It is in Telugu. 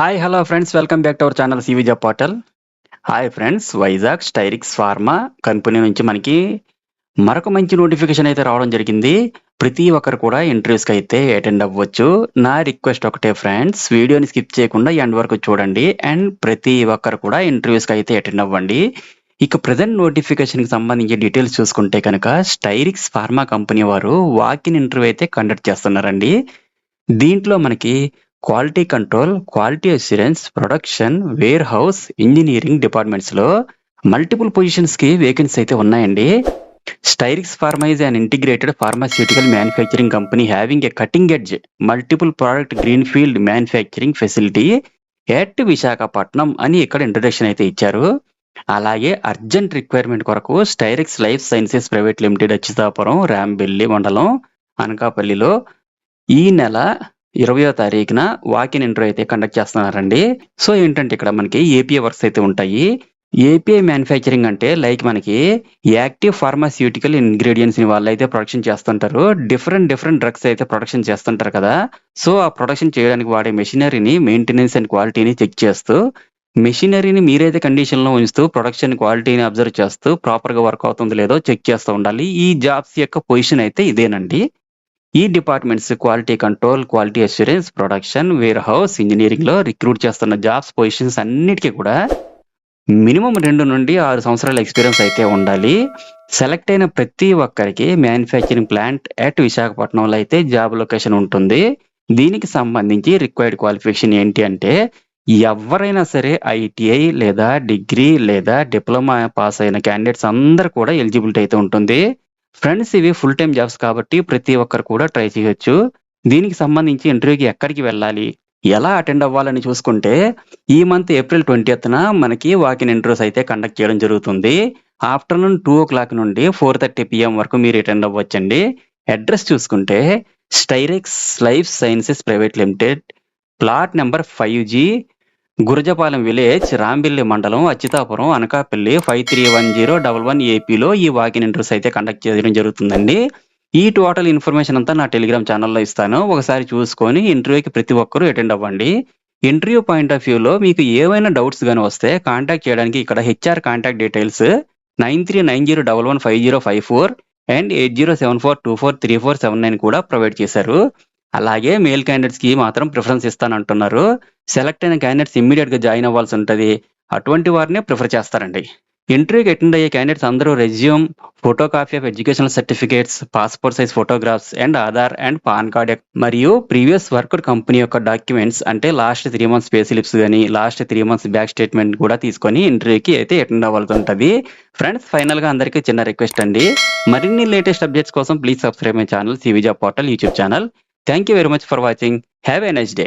Hi hello friends, welcome back to our channel CV job portal. Hi friends, Vizag Styrix pharma company నుంచి మనకి మరొక మంచి నోటిఫికేషన్ అయితే రావడం జరిగింది. ప్రతి ఒక్కరు కూడా ఇంటర్వ్యూస్కి అయితే అటెండ్ అవ్వచ్చు. నా రిక్వెస్ట్ ఒకటే ఫ్రెండ్స్, వీడియోని స్కిప్ చేయకుండా ఎండ్ వరకు చూడండి అండ్ ప్రతి ఒక్కరు కూడా ఇంటర్వ్యూస్కి అయితే అటెండ్ అవ్వండి. ఇక ప్రజెంట్ నోటిఫికేషన్కి సంబంధించి డీటెయిల్స్ చూసుకుంటే కనుక స్టైరిక్స్ ఫార్మా కంపెనీ వారు వాక్-ఇన్ ఇంటర్వ్యూ అయితే కండక్ట్ చేస్తున్నారండి. దీంట్లో మనకి quality control, quality assurance, production, warehouse, engineering డిపార్ట్మెంట్స్‌లో మల్టిపుల్ పొజిషన్స్‌కి వేకెన్సీ అయితే ఉన్నాయండి. Styrix pharma is an integrated pharmaceutical manufacturing company having a cutting edge multiple product greenfield manufacturing facility at Visakhapatnam అని ఇక్కడ ఇంట్రడక్షన్ అయితే ఇచ్చారు. అలాగే అర్జెంట్ రిక్వైర్మెంట్ కొరకు Styrix life sciences private limited Achutapuram, Rambilli మండలం, అనకాపల్లిలో ఈ నెల 20వ తారీఖున వాక్-ఇన్ ఇంటర్వ్యూ అయితే కండక్ట్ చేస్తున్నారండి. సో ఏంటంటే ఇక్కడ మనకి ఏపీఐ వర్క్స్ అయితే ఉంటాయి. ఏపీఐ మ్యానుఫ్యాక్చరింగ్ అంటే లైక్ మనకి యాక్టివ్ ఫార్మాస్యూటికల్ ఇంగ్రీడియంట్స్‌ని వాళ్ళైతే ప్రొడక్షన్ చేస్తుంటారు. డిఫరెంట్ డ్రగ్స్ అయితే ప్రొడక్షన్ చేస్తుంటారు కదా! సో ఆ ప్రొడక్షన్ చేయడానికి వాడే మెషినరీని మెయింటెనెన్స్ అండ్ క్వాలిటీని చెక్ చేస్తూ, మెషినరీని మీరైతే కండిషన్‌లో ఉంచుతూ, ప్రొడక్షన్ క్వాలిటీని అబ్జర్వ్ చేస్తూ, ప్రాపర్‌గా వర్క్ అవుతుందో లేదో చెక్ చేస్తూ ఉండాలి. ఈ జాబ్స్ యొక్క పొజిషన్ అయితే ఇదేనండి. ఈ departments quality control, quality assurance, production, warehouse, ఇంజనీరింగ్‌లో రిక్రూట్ చేస్తున్న జాబ్స్ పొజిషన్స్ అన్నిటికి కూడా మినిమమ్ 2 నుండి 6 సంవత్సరాల ఎక్స్‌పీరియన్స్ అయితే ఉండాలి. సెలెక్ట్ అయిన ప్రతి ఒక్కరికి మ్యానుఫ్యాక్చరింగ్ ప్లాంట్ అట్ విశాఖపట్నంలో అయితే జాబ్ లొకేషన్ ఉంటుంది. దీనికి సంబంధించి రిక్వైర్డ్ క్వాలిఫికేషన్ ఏంటి అంటే ఎవ్వరైనా సరే ఐటీఐ లేదా డిగ్రీ లేదా డిప్లొమా పాస్ అయిన క్యాండిడేట్స్ అందరూ కూడా ఎలిజిబిలిటీ అయితే ఉంటుంది. ఫ్రెండ్స్, ఇవి ఫుల్ టైమ్ జాబ్స్ కాబట్టి ప్రతి ఒక్కరు కూడా ట్రై చేయొచ్చు. దీనికి సంబంధించి ఇంటర్వ్యూకి ఎక్కడికి వెళ్ళాలి, ఎలా అటెండ్ అవ్వాలని చూసుకుంటే ఈ మంత్ ఏప్రిల్ 20న మనకి వాక్-ఇన్ ఇంటర్వ్యూస్ అయితే కండక్ట్ చేయడం జరుగుతుంది. ఆఫ్టర్‌నూన్ 2:00 నుండి 4:30 PM వరకు మీరు అటెండ్ అవ్వచ్చండి. అడ్రస్ చూసుకుంటే Styrix life sciences private limited, plot number 5G, Gurajapalem village, Rambilli మండలం, అచ్యుతాపురం, అనకాపల్లి 531011 ఏపీలో ఈ వాక్-ఇన్ ఇంటర్వ్యూస్ అయితే కండక్ట్ చేయడం జరుగుతుందండి. ఈ టోటల్ ఇన్ఫర్మేషన్ అంతా నా టెలిగ్రామ్ ఛానల్‌లో ఇస్తాను. ఒకసారి చూసుకొని ఇంటర్వ్యూకి ప్రతి ఒక్కరు అటెండ్ అవ్వండి. ఇంటర్వ్యూ పాయింట్ ఆఫ్ వ్యూలో మీకు ఏవైనా డౌట్స్ గాని వస్తే కాంటాక్ట్ చేయడానికి ఇక్కడ హెచ్ఆర్ కాంటాక్ట్ డీటెయిల్స్ 9390115054 అండ్ 8074243479 కూడా ప్రొవైడ్ చేశారు. అలాగే మేల్ క్యాండిడేట్స్‌కి మాత్రం ప్రిఫరెన్స్ ఇస్తానంటున్నారు. సెలెక్ట్ అయిన క్యాండిడేట్స్ ఇమ్మీడియేట్‌గా జాయిన్ అవ్వాల్సి ఉంటది. అటువంటి వారినే ప్రిఫర్ చేస్తారండి. ఇంటర్వ్యూకి అటెండ్ అయ్యే క్యాండిడేట్స్ అందరూ resume, photo copy of educational certificates, passport size photographs and Aadhaar and pan card మరియు ప్రీవియస్ వర్క్డ్ కంపెనీ యొక్క డాక్యుమెంట్స్ అంటే లాస్ట్ 3 మంత్స్ పే స్లిప్స్ గాని, లాస్ట్ 3 మంత్స్ బ్యాక్ స్టేట్మెంట్ కూడా తీసుకొని ఇంటర్వ్యూకి అయితే అటెండ్ అవ్వాల్సి ఉంటది. ఫ్రెండ్స్, ఫైనల్‌గా అందరికీ చిన్న రిక్వెస్ట్ అండి. మరిన్ని లేటెస్ట్ అప్డేట్స్ కోసం please subscribe my channel CV job portal YouTube channel. Thank you very much for watching. Have a nice day.